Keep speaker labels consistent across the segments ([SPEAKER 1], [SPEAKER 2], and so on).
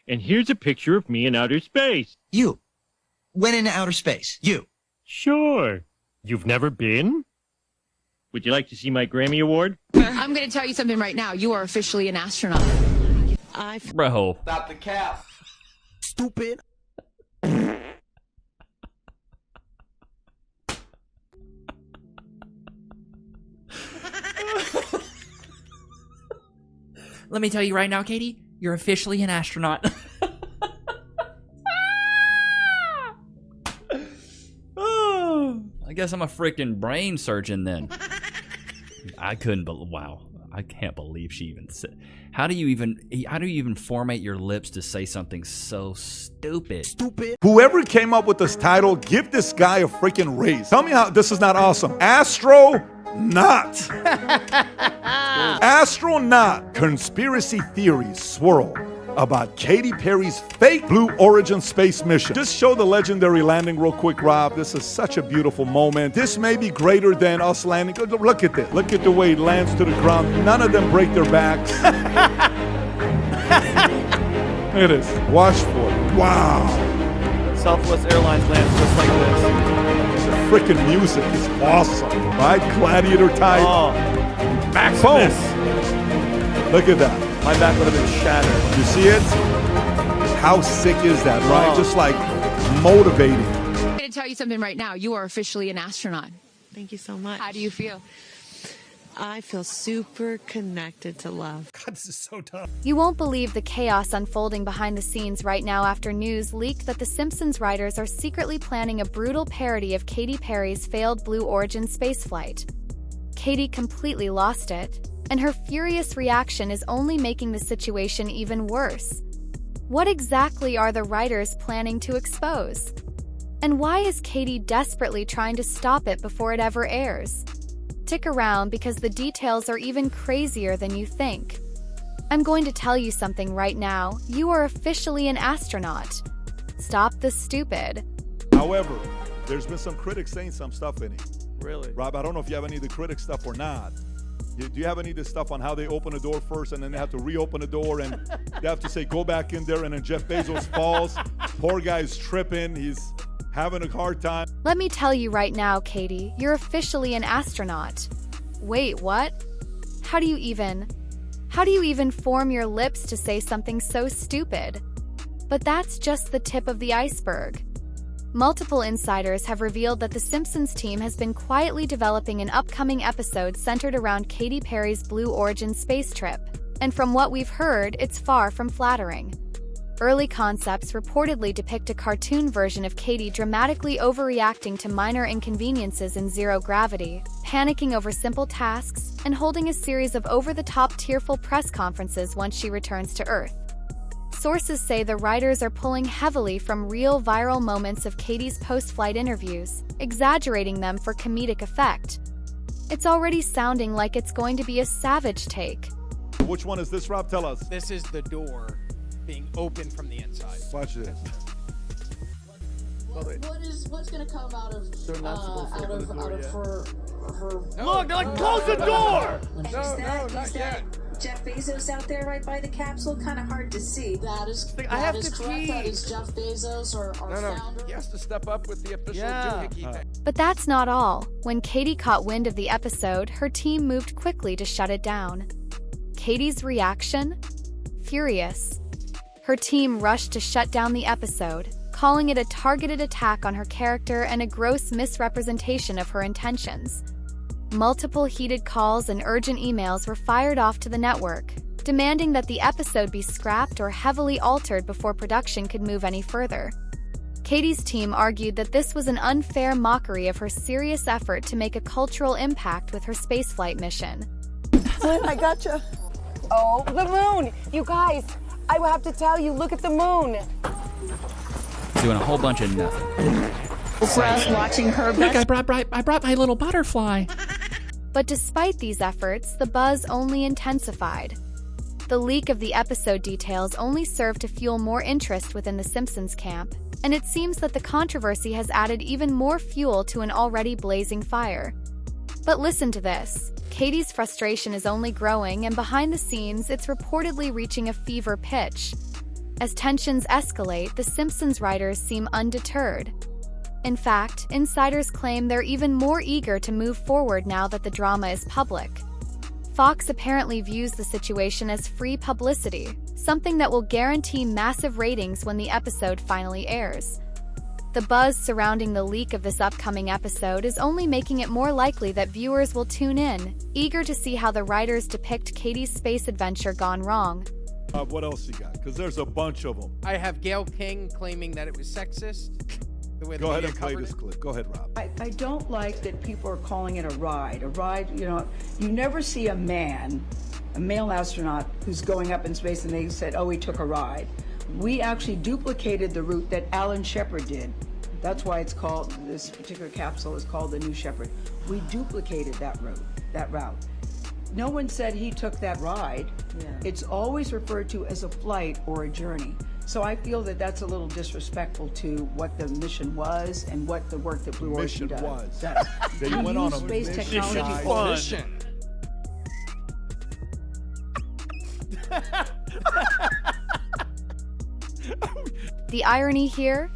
[SPEAKER 1] And here's a picture of me in outer space.
[SPEAKER 2] You went into outer space. You.
[SPEAKER 1] Sure. You've never been? Would you like to see my Grammy Award?
[SPEAKER 3] I'm going to tell you something right now. You are officially an astronaut.
[SPEAKER 4] Bro.
[SPEAKER 5] Stop the cap.
[SPEAKER 2] Stupid.
[SPEAKER 4] Let me tell you right now, Katie, you're officially an astronaut. Oh, I guess I'm a freaking brain surgeon then. I couldn't believe. Wow, I can't believe she even said. How do you even format your lips to say something so stupid?
[SPEAKER 6] Whoever came up with this title, give this guy a freaking raise. Tell me how this is not awesome. Astronaut. Astronaut. Conspiracy theories swirl about Katy Perry's fake Blue Origin space mission. Just show the legendary landing real quick, Rob. This is such a beautiful moment. This may be greater than us landing. Look at this. Look at the way it lands to the ground. None of them break their backs. Look at this. Watch for it. Wow.
[SPEAKER 5] Southwest Airlines lands just like this.
[SPEAKER 6] The freaking music is awesome, right? Gladiator type.
[SPEAKER 5] Oh,
[SPEAKER 6] Boom. Look at that.
[SPEAKER 5] my back would have been shattered.
[SPEAKER 6] You see it? How sick is that, right? Just like motivating.
[SPEAKER 3] I'm going to tell you something right now. You are officially an astronaut.
[SPEAKER 7] Thank you so much.
[SPEAKER 3] How do you feel?
[SPEAKER 7] I feel super connected to love.
[SPEAKER 8] God, this is so tough.
[SPEAKER 9] You won't believe the chaos unfolding behind the scenes right now after news leaked that the Simpsons writers are secretly planning a brutal parody of Katy Perry's failed Blue Origin spaceflight. Katy completely lost it, and her furious reaction is only making the situation even worse. What exactly are the writers planning to expose? And why is Katy desperately trying to stop it before it ever airs? Stick around because the details are even crazier than you think. I'm going to tell you something right now. You are officially an astronaut. Stop the stupid.
[SPEAKER 6] However, there's been some critics saying some stuff in it.
[SPEAKER 5] Really?
[SPEAKER 6] Rob, I don't know if you have any of the critic stuff or not. Do you have any of the stuff on how they open the door first and then they have to reopen the door and they have to say, go back in there, and then Jeff Bezos falls. Poor guy's tripping. He's having a hard time.
[SPEAKER 9] Let me tell you right now, Katy, you're officially an astronaut. Wait, what? How do you even form your lips to say something so stupid? But that's just the tip of the iceberg. Multiple insiders have revealed that the Simpsons team has been quietly developing an upcoming episode centered around Katy Perry's Blue Origin space trip. And from what we've heard, it's far from flattering. Early concepts reportedly depict a cartoon version of Katy dramatically overreacting to minor inconveniences in zero gravity, panicking over simple tasks, and holding a series of over-the-top tearful press conferences once she returns to Earth. Sources say the writers are pulling heavily from real viral moments of Katy's post-flight interviews, exaggerating them for comedic effect. It's already sounding like it's going to be a savage take.
[SPEAKER 6] Which one is this, Rob? Tell us.
[SPEAKER 8] This is the door being open from the inside.
[SPEAKER 6] Watch this.
[SPEAKER 10] What's gonna come out of her
[SPEAKER 5] Look, they're like, close the door!
[SPEAKER 10] Is that Jeff Bezos out there right by the capsule? Kind of hard to see. That is correct. That is Jeff Bezos, our founder.
[SPEAKER 5] He has to step up with the official doohickey thing.
[SPEAKER 9] But that's not all. When Katy caught wind of the episode, her team moved quickly to shut it down. Katy's reaction? Furious. Her team rushed to shut down the episode, calling it a targeted attack on her character and a gross misrepresentation of her intentions. Multiple heated calls and urgent emails were fired off to the network, demanding that the episode be scrapped or heavily altered before production could move any further. Katy's team argued that this was an unfair mockery of her serious effort to make a cultural impact with her spaceflight mission.
[SPEAKER 11] Flynn, I gotcha. Oh, the moon! You guys, I will have to tell you, look at the moon.
[SPEAKER 4] Doing a whole bunch of nothing.
[SPEAKER 3] Watching her
[SPEAKER 4] Look, I brought my little butterfly.
[SPEAKER 9] But despite these efforts, the buzz only intensified. The leak of the episode details only served to fuel more interest within the Simpsons camp, and it seems that the controversy has added even more fuel to an already blazing fire. But listen to this. Katy's frustration is only growing, and behind the scenes, it's reportedly reaching a fever pitch. As tensions escalate, the Simpsons writers seem undeterred. In fact, insiders claim they're even more eager to move forward now that the drama is public. Fox apparently views the situation as free publicity, something that will guarantee massive ratings when the episode finally airs. The buzz surrounding the leak of this upcoming episode is only making it more likely that viewers will tune in, eager to see how the writers depict Katy's space adventure gone wrong.
[SPEAKER 6] What else you got? Because there's a bunch of them.
[SPEAKER 8] I have Gayle King claiming that it was sexist. The way
[SPEAKER 6] Go ahead
[SPEAKER 8] media
[SPEAKER 6] and play
[SPEAKER 8] covered
[SPEAKER 6] this
[SPEAKER 8] it.
[SPEAKER 6] clip. Go ahead, Rob.
[SPEAKER 12] I don't like that people are calling it a ride. A ride, you know, you never see a male astronaut who's going up in space and they said, oh, he took a ride. We actually duplicated the route that Alan Shepard did. That's why it's called, this particular capsule is called the New Shepard. We duplicated that route. No one said he took that ride. Yeah. It's always referred to as a flight or a journey. So I feel that that's a little disrespectful to what the mission was and what the work that Blue Origin does.
[SPEAKER 6] They went on a
[SPEAKER 12] space
[SPEAKER 6] mission.
[SPEAKER 12] technology
[SPEAKER 8] Fun.
[SPEAKER 12] mission.
[SPEAKER 9] The irony here?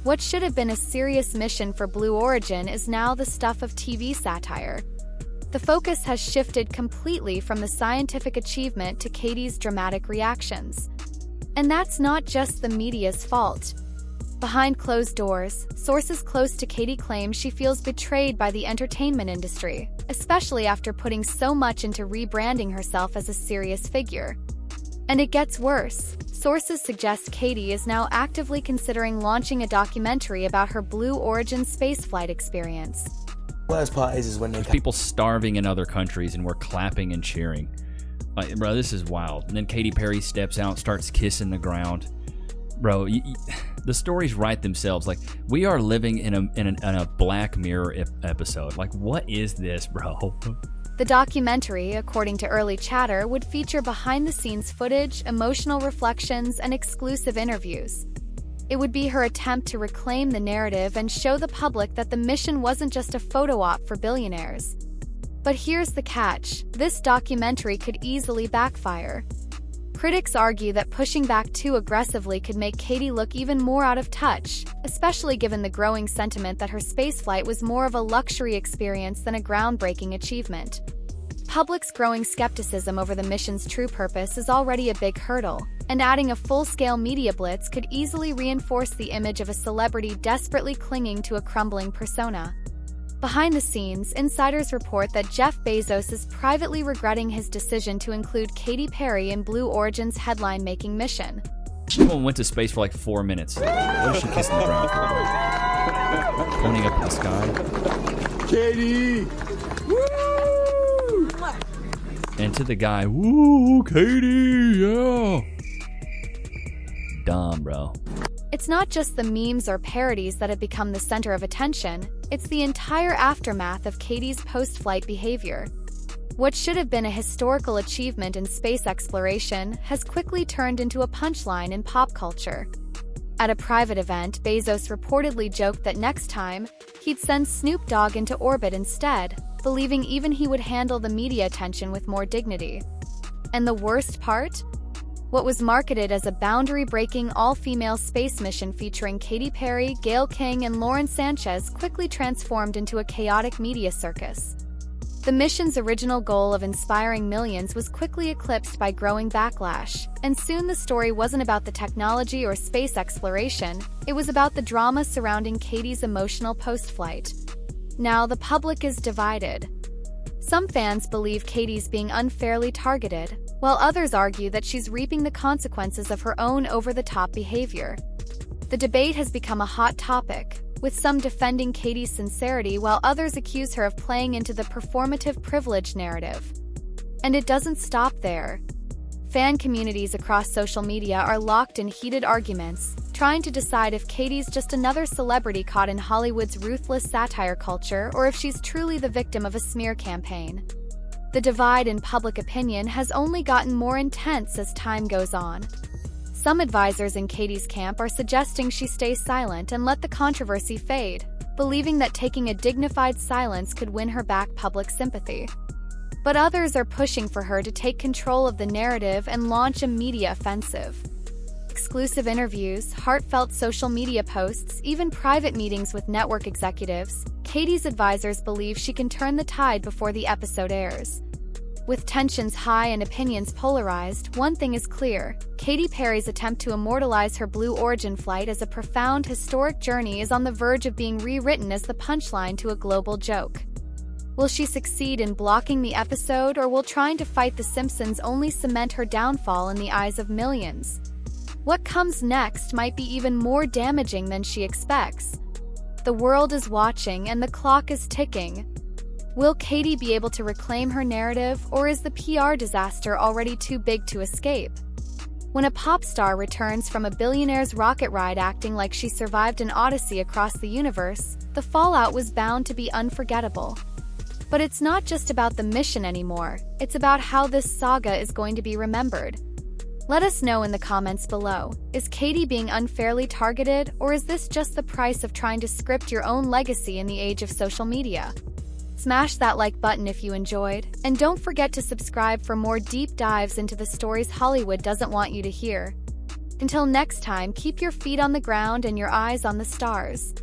[SPEAKER 9] What should have been a serious mission for Blue Origin is now the stuff of TV satire. The focus has shifted completely from the scientific achievement to Katy's dramatic reactions. And that's not just the media's fault. Behind closed doors, sources close to Katy claim she feels betrayed by the entertainment industry, especially after putting so much into rebranding herself as a serious figure. And it gets worse. Sources suggest Katy is now actively considering launching a documentary about her Blue Origin spaceflight experience.
[SPEAKER 2] Worst part is when they
[SPEAKER 4] People starving in other countries and we're clapping and cheering. Like, bro, this is wild. And then Katy Perry steps out, starts kissing the ground. Bro, the stories write themselves. Like, we are living in a Black Mirror episode. Like, what is this, bro?
[SPEAKER 9] The documentary, according to early chatter, would feature behind-the-scenes footage, emotional reflections, and exclusive interviews. It would be her attempt to reclaim the narrative and show the public that the mission wasn't just a photo op for billionaires. But here's the catch: this documentary could easily backfire. Critics argue that pushing back too aggressively could make Katy look even more out of touch, especially given the growing sentiment that her spaceflight was more of a luxury experience than a groundbreaking achievement. Public's growing skepticism over the mission's true purpose is already a big hurdle, and adding a full-scale media blitz could easily reinforce the image of a celebrity desperately clinging to a crumbling persona. Behind the scenes, insiders report that Jeff Bezos is privately regretting his decision to include Katy Perry in Blue Origin's headline-making mission.
[SPEAKER 4] Someone went to space for like 4 minutes. What is she kissing the ground for? Pointing up at the sky.
[SPEAKER 6] Katy! Woo!
[SPEAKER 4] And to the guy, woo, Katy, yeah. Dumb, bro.
[SPEAKER 9] It's not just the memes or parodies that have become the center of attention, it's the entire aftermath of Katy's post-flight behavior. What should have been a historical achievement in space exploration has quickly turned into a punchline in pop culture. At a private event, Bezos reportedly joked that next time, he'd send Snoop Dogg into orbit instead, believing even he would handle the media attention with more dignity. And the worst part? What was marketed as a boundary-breaking all-female space mission featuring Katy Perry, Gayle King, and Lauren Sanchez quickly transformed into a chaotic media circus. The mission's original goal of inspiring millions was quickly eclipsed by growing backlash, and soon the story wasn't about the technology or space exploration, it was about the drama surrounding Katy's emotional post-flight. Now the public is divided. Some fans believe Katy's being unfairly targeted, while others argue that she's reaping the consequences of her own over-the-top behavior. The debate has become a hot topic, with some defending Katy's sincerity while others accuse her of playing into the performative privilege narrative. And it doesn't stop there. Fan communities across social media are locked in heated arguments, trying to decide if Katy's just another celebrity caught in Hollywood's ruthless satire culture or if she's truly the victim of a smear campaign. The divide in public opinion has only gotten more intense as time goes on. Some advisors in Katy's camp are suggesting she stay silent and let the controversy fade, believing that taking a dignified silence could win her back public sympathy. But others are pushing for her to take control of the narrative and launch a media offensive. Exclusive interviews, heartfelt social media posts, even private meetings with network executives, Katy's advisors believe she can turn the tide before the episode airs. With tensions high and opinions polarized, one thing is clear: Katy Perry's attempt to immortalize her Blue Origin flight as a profound, historic journey is on the verge of being rewritten as the punchline to a global joke. Will she succeed in blocking the episode, or will trying to fight the Simpsons only cement her downfall in the eyes of millions? What comes next might be even more damaging than she expects. The world is watching and the clock is ticking. Will Katy be able to reclaim her narrative, or is the PR disaster already too big to escape? When a pop star returns from a billionaire's rocket ride acting like she survived an odyssey across the universe, the fallout was bound to be unforgettable. But it's not just about the mission anymore, it's about how this saga is going to be remembered. Let us know in the comments below. Is Katy being unfairly targeted, or is this just the price of trying to script your own legacy in the age of social media? Smash that like button if you enjoyed, and don't forget to subscribe for more deep dives into the stories Hollywood doesn't want you to hear. Until next time, keep your feet on the ground and your eyes on the stars.